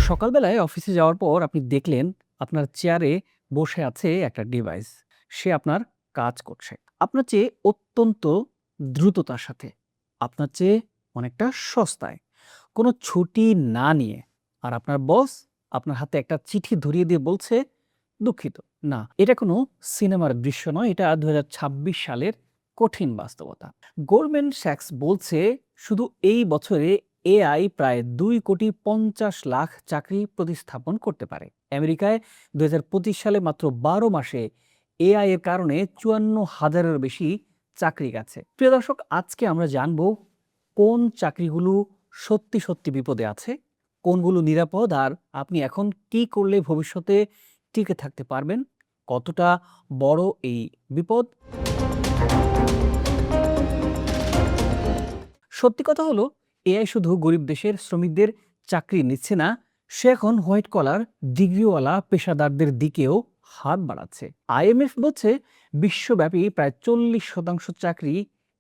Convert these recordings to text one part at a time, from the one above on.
সকালবেলায় অফিসে যাওয়ার পর আপনি দেখলেন আপনার চেয়ারে বসে আছে একটা ডিভাইস। সে আপনার কাজ করছে। আপনার চেয়ে অত্যন্ত দ্রুততার সাথে। আপনার চেয়ে অনেকটা সস্তায়। কোনো ছুটি না নিয়ে। আর আপনার বস আপনার হাতে একটা চিঠি ধরিয়ে দিয়ে বলছে, "দুঃখিত, না, এটা কোনো সিনেমার দৃশ্য নয়, এটা ২০২৬ সালের কঠিন বাস্তবতা।" গোল্ডম্যান স্যাক্স বলছে শুধু এই বছরে এআই প্রায় ২,৫০,০০,০০০ চাকরি প্রতিস্থাপন করতে পারে। আমেরিকায় ২০২৫ সালে মাত্র ১২ মাসে এআই এর কারণে ৫৪,০০০-এরও বেশি চাকরি গেছে। প্রিয় দর্শক, আজকে আমরা জানব কোন চাকরিগুলো সত্যি সত্যি বিপদে আছে, কোনগুলো নিরাপদ, আর আপনি এখন কি করলে ভবিষ্যতে টিকে থাকতে পারবেন, কতটা বড় এই বিপদ। সত্যি কথা হলো, এআই শুধু গরিব দেশের শ্রমিকদের চাকরি নিচ্ছে না, সে এখন হোয়াইট কলার ডিগ্রিওয়ালা পেশাদারদের দিকেও হাত বাড়াচ্ছে। আইএমএফ বলছে বিশ্বব্যাপী প্রায় ৪০% চাকরি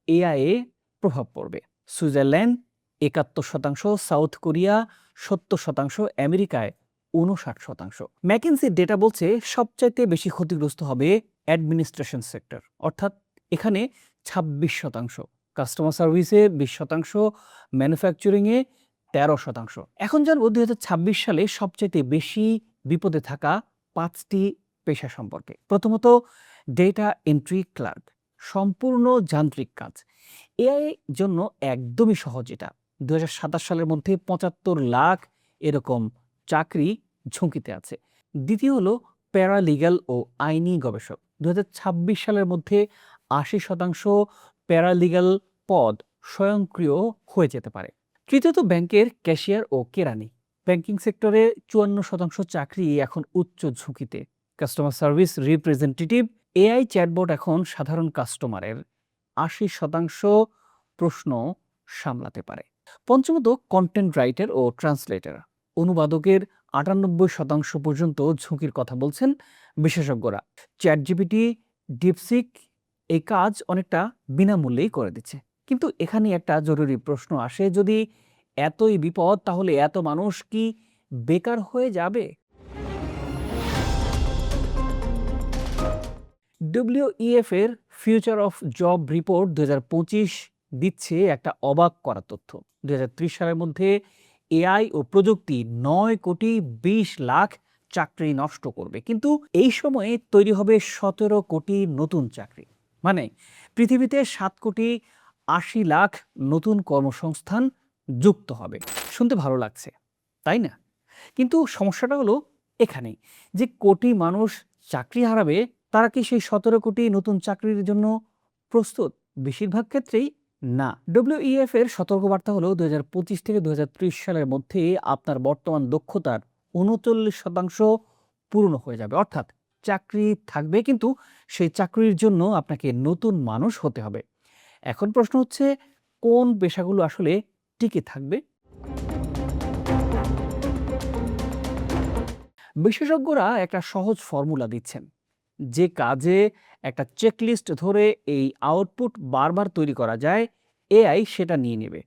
এআই এ প্রভাব পড়বে। সুইজারল্যান্ড ৭১%, সাউথ কোরিয়া ৭০%, আমেরিকায় ৫৯%। ম্যাকিনসির ডেটা বলছে সবচাইতে বেশি ক্ষতিগ্রস্ত হবে অ্যাডমিনিস্ট্রেশন সেক্টর, অর্থাৎ এখানে ২৬%, কাস্টমার সার্ভিসে ২০%, ম্যানুফ্যাকচারিংয়ে ১৩%। এখন জানবো ২০২৬ সালে সবচাইতে বেশি বিপদে থাকা ৫টি পেশা সম্পর্কে। প্রথমত, ডেটা এন্ট্রি ক্লার্ক, সম্পূর্ণ যান্ত্রিক কাজ। এআই জন্য একদমই সহজ এটা। ২০২৭ সালের মধ্যে ৭৫ লাখ এরকম চাকরি ঝুঁকিতে আছে। দ্বিতীয় হলো প্যারালিগ্যাল ও আইনি গবেষক। ২০২৬ সালের মধ্যে ৮০% প্যারালিগ্যাল পদ স্বয়ংক্রিয় হয়ে যেতে পারে। তৃতীয়ত ব্যাংকের ক্যাশিয়ার ও কেরানি। ব্যাংকিং সেক্টরে ৫৪% চাকরি এখন উচ্চ ঝুঁকিতে। Customer service representative, AI chatbot এখন সাধারণ কাস্টমারের ৮০% প্রশ্ন সামলাতে পারে। পঞ্চমত, কন্টেন্ট রাইটার ও ট্রান্সলেটর, অনুবাদকের ৯৮% পর্যন্ত ঝুঁকির কথা বলছেন বিশেষজ্ঞরা। চ্যাটজিপিটি, ডিপসিক এই কাজ অনেকটা বিনামূল্যেই করে দিচ্ছে। কিন্তু এখানে একটা জরুরি প্রশ্ন আসে, যদি এতই বিপদ, তাহলে এত মানুষ কি বেকার হয়ে যাবে? ডব্লিউইএফ এর ফিউচার অফ জব রিপোর্ট ২০২৫ দিচ্ছে একটা অবাক করা তথ্য। ২০৩০ সালের মধ্যে এআই ও প্রযুক্তি ৯,২০,০০,০০০ চাকরি নষ্ট করবে, কিন্তু এই সময়ে তৈরি হবে ১৭ কোটি নতুন চাকরি। মানে পৃথিবীতে ৭,৮০,০০,০০০ নতুন কর্মসংস্থান যুক্ত হবে। শুনতে ভালো লাগছে, তাই না? কিন্তু সমস্যাটা হলো এখানেই, যে কোটি মানুষ চাকরি হারাবে, তারা কি সেই ১৭ কোটি নতুন চাকরির জন্য প্রস্তুত? বেশিরভাগ ক্ষেত্রেই না। ডব্লিউইএফ এর সতর্কবার্তা হলো ২০২৫ থেকে ২০৩০ সালের মধ্যে আপনার বর্তমান দক্ষতার ৩৯% পূর্ণ হয়ে যাবে। অর্থাৎ চাকরি থাকবে, কিন্তু সেই চাকরির জন্য আপনাকে নতুন মানুষ হতে হবে। এখন প্রশ্ন হচ্ছে, কোন পেশাগুলো আসলে টিকে থাকবে? বিশেষজ্ঞরা একটা সহজ ফর্মুলা দিচ্ছেন। যে কাজে একটা চেকলিস্ট ধরে এই আউটপুট বারবার তৈরি করা যায়, এআই সেটা নিয়ে নেবে।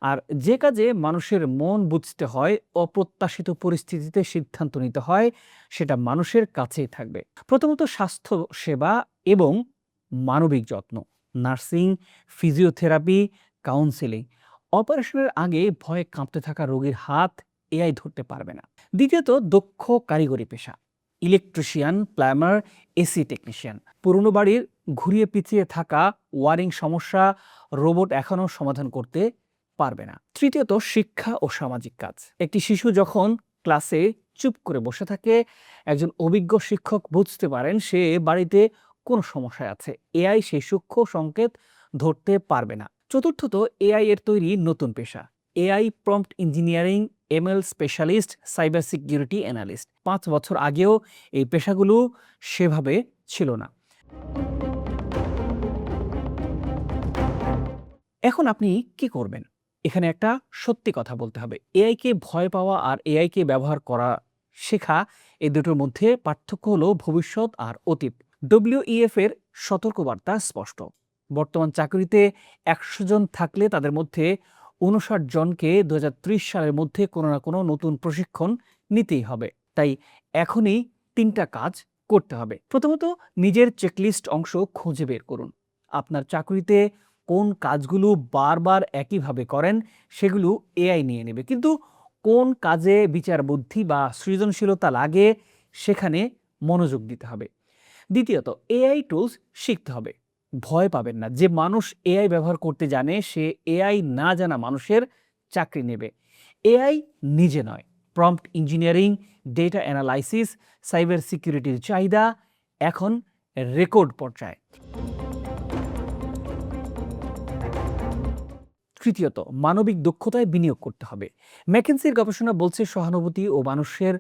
আর যে কাজে মানুষের মন বুঝতে হয়, অপ্রত্যাশিত পরিস্থিতিতে সিদ্ধান্ত নিতে হয়, সেটা মানুষের কাছেই থাকবে। প্রথমত, স্বাস্থ্য সেবা এবং মানবিক যত্ন, নার্সিং, ফিজিওথেরাপি, কাউন্সেলিং। অপারেশনের আগে ভয়ে কাঁপতে থাকা রোগীর হাত এআই ধরতে পারবে না। দ্বিতীয়ত, দক্ষ কারিগরি পেশা, ইলেকট্রিশিয়ান, প্লাম্বার, এসি টেকনিশিয়ান। পুরনো বাড়ির ঘুরিয়ে পিছিয়ে থাকা ওয়ারিং সমস্যা রোবট এখনও সমাধান করতে পারবে না। তৃতীয়ত, শিক্ষা ও সামাজিক কাজ। একটি শিশু যখন ক্লাসে চুপ করে বসে থাকে, একজন অভিজ্ঞ শিক্ষক বুঝতে পারেন সে বাড়িতে কোনো সমস্যায় আছে। এআই সেই সূক্ষ্ম সংকেত ধরতে পারবে না। চতুর্থত, এআই এর তৈরি নতুন পেশা, AI prompt engineering, ML specialist, cyber security analyst. ৫ বছর আগেও এই পেশাগুলো সেভাবে ছিল না। এখন আপনি কি করবেন? এখানে একটা সত্যি কথা বলতে হবে। এআইকে ভয় পাওয়া আর এআইকে ব্যবহার করা শেখা, এই দুটোর মধ্যে পার্থক্য হলো ভবিষ্যৎ আর অতীত। ডব্লিউইএফ এর সতর্কবার্তা স্পষ্ট। বর্তমান চাকরিতে ১০০ জন থাকলে তাদের মধ্যে 59 জনকে 2030 সালের মধ্যে কোনো না কোনো নতুন প্রশিক্ষণ নিতেই হবে। তাই এখনই 3টা কাজ করতে হবে। প্রথমত, নিজের চেকলিস্ট অংশ খুঁজে বের করুন। আপনার চাকরিতে কোন কাজগুলো বারবার একইভাবে করেন সেগুলো এআই নিয়ে নেবে, কিন্তু কোন কাজে বিচার বুদ্ধি বা সৃজনশীলতা লাগে সেখানে মনোযোগ দিতে হবে। দ্বিতীয়ত, এআই টুলস শিখতে হবে। ভয় পাবেন না। যে মানুষ এআই ব্যবহার করতে জানে সে এআই না জানা মানুষের চাকরি নেবে। এআই নিজে নয়, prompt engineering, data analysis, cyber সিকিউরিটির চাহিদা এখন রেকর্ড পর্যায়ে। তৃতীয়ত, মানবিক দক্ষতায় বিনিয়োগ করতে হবে। ম্যাকেন্সির গবেষণা বলছে সহানুভূতি ও মানুষের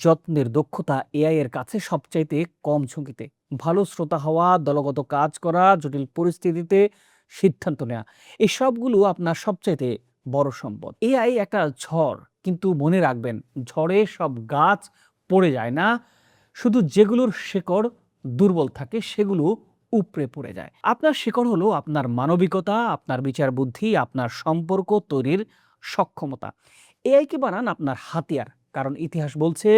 যত্নের দক্ষতা এআই এর কাছে সবচাইতে কম ঝুঁকিতে। ভালো শ্রোতা হওয়া, দলগত কাজ করা, জটিল পরিস্থিতিতে সিদ্ধান্ত নেওয়া, এই সবগুলো আপনার সবচাইতে বড় সম্পদ। এআই একটা ঝড়, কিন্তু মনে রাখবেন ঝড়ে সব গাছ পড়ে যায় না, শুধু যেগুলোর শেকড় দুর্বল থাকে সেগুলো উপড়ে পড়ে যায়। আপনার শিকড় হলো আপনার মানবিকতা, আপনার বিচার বুদ্ধি, আপনার সম্পর্ক তৈরির সক্ষমতা। এআইকে বানান আপনার হাতিয়ার, কারণ ইতিহাস বলছে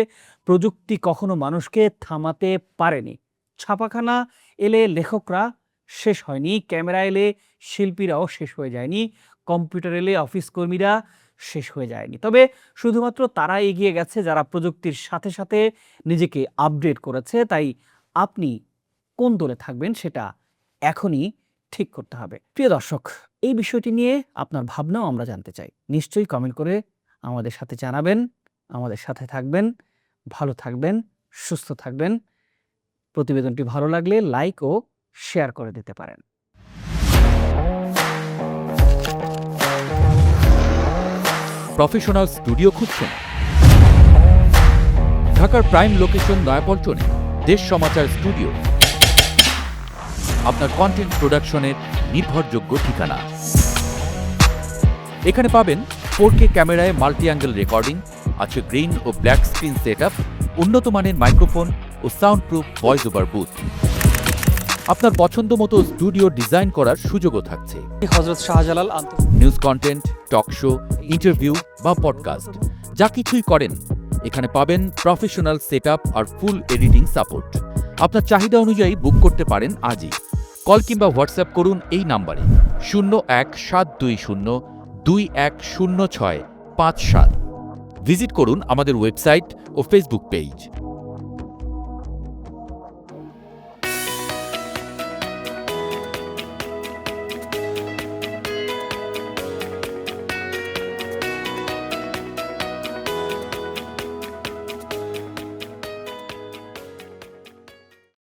প্রযুক্তি কখনো মানুষকে থামাতে পারেনি। ছাপাখানা এলে লেখকরা শেষ হয়নি, ক্যামেরা এলে শিল্পীরাও শেষ হয়ে যায়নি, কম্পিউটার এলে অফিস কর্মীরা শেষ হয়ে যায়নি। তবে শুধুমাত্র তারা এগিয়ে গেছে যারা প্রযুক্তির সাথে সাথে নিজেকে আপডেট করেছে। তাই আপনি কোন দলে থাকবেন সেটা এখনই ঠিক করতে হবে। প্রিয় দর্শক, এই বিষয়টি নিয়ে আপনার ভাবনাও আমরা জানতে চাই। নিশ্চয়ই কমেন্ট করে আমাদের সাথে জানাবেন, আমাদের সাথে থাকবেন। ভালো থাকবেন, সুস্থ থাকবেন। প্রতিবেদনটি ভালো লাগলে লাইক ও শেয়ার করে দিতে পারেন। প্রফেশনাল স্টুডিও খুঁজছেন? ঢাকার প্রাইম লোকেশন নয়াপল্টনে দেশ সমাচার স্টুডিও আপনার কন্টেন্ট প্রোডাকশনের নির্ভরযোগ্য ঠিকানা। এখানে পাবেন 4K ক্যামেরায় মাল্টি অ্যাঙ্গেল রেকর্ডিং, আছে গ্রিন ও ব্ল্যাক স্ক্রিন সেটআপ, উন্নত মানের মাইক্রোফোন ও sound proof voice over booth. আপনার পছন্দ মতো স্টুডিও ডিজাইন করার সুযোগও থাকছে। Hazrat Shahjalal news content, talk show, interview বা পডকাস্ট, যা কিছুই করেন এখানে পাবেন প্রফেশনাল সেটআপ আর ফুল এডিটিং সাপোর্ট। আপনার চাহিদা অনুযায়ী বুক করতে পারেন আজই। কল কিংবা হোয়াটসঅ্যাপ করুন এই নাম্বারে 01-720-210657। ভিজিট করুন আমাদের ওয়েবসাইট ও ফেসবুক পেজ।